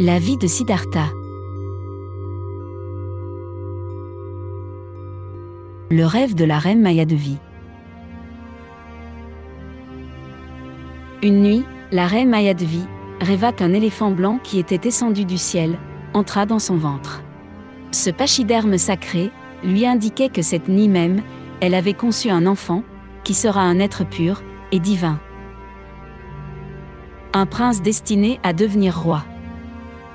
La vie de Siddhartha. Le rêve de la reine Mayadevi. Une nuit, la reine Mayadevi rêva qu'un éléphant blanc qui était descendu du ciel entra dans son ventre. Ce pachyderme sacré lui indiquait que cette nuit même, elle avait conçu un enfant, qui sera un être pur et divin. Un prince destiné à devenir roi.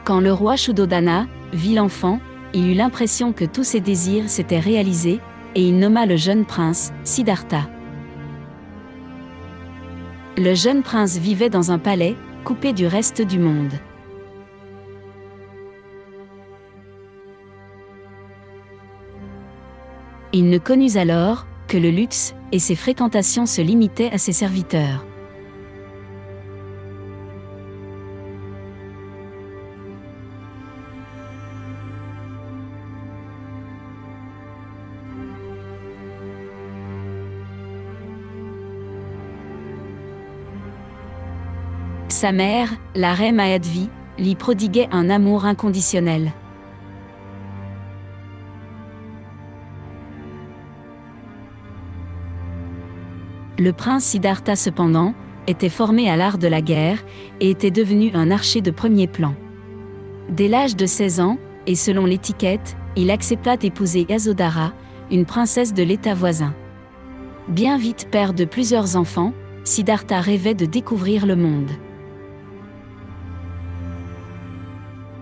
Quand le roi Shuddhodana vit l'enfant, il eut l'impression que tous ses désirs s'étaient réalisés, et il nomma le jeune prince Siddhartha. Le jeune prince vivait dans un palais, coupé du reste du monde. Il ne connut alors que le luxe, et ses fréquentations se limitaient à ses serviteurs. Sa mère, la reine Mayadevi, lui prodiguait un amour inconditionnel. Le prince Siddhartha cependant, était formé à l'art de la guerre, et était devenu un archer de premier plan. Dès l'âge de 16 ans, et selon l'étiquette, il accepta d'épouser Yasodhara, une princesse de l'état voisin. Bien vite père de plusieurs enfants, Siddhartha rêvait de découvrir le monde.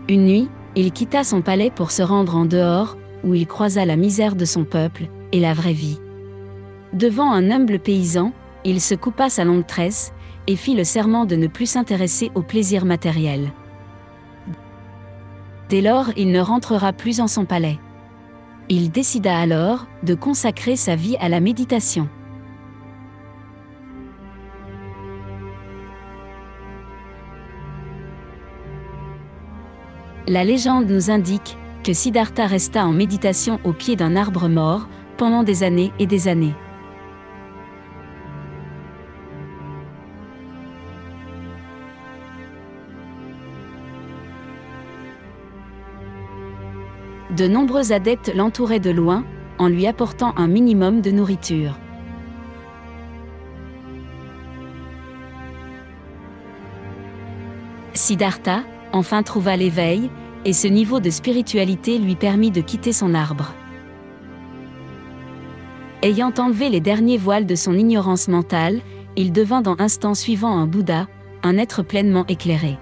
Une nuit, il quitta son palais pour se rendre en dehors, où il croisa la misère de son peuple, et la vraie vie. Devant un humble paysan, il se coupa sa longue tresse, et fit le serment de ne plus s'intéresser aux plaisirs matériels. Dès lors, il ne rentrera plus en son palais. Il décida alors de consacrer sa vie à la méditation. La légende nous indique que Siddhartha resta en méditation au pied d'un arbre mort, pendant des années et des années. De nombreux adeptes l'entouraient de loin, en lui apportant un minimum de nourriture. Siddhartha, enfin trouva l'éveil, et ce niveau de spiritualité lui permit de quitter son arbre. Ayant enlevé les derniers voiles de son ignorance mentale, il devint dans l'instant suivant un Bouddha, un être pleinement éclairé.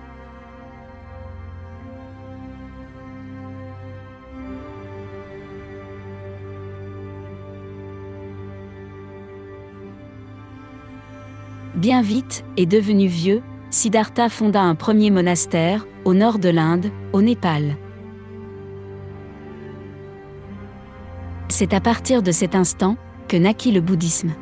Bien vite, et devenu vieux, Siddhartha fonda un premier monastère, au nord de l'Inde, au Népal. C'est à partir de cet instant que naquit le bouddhisme.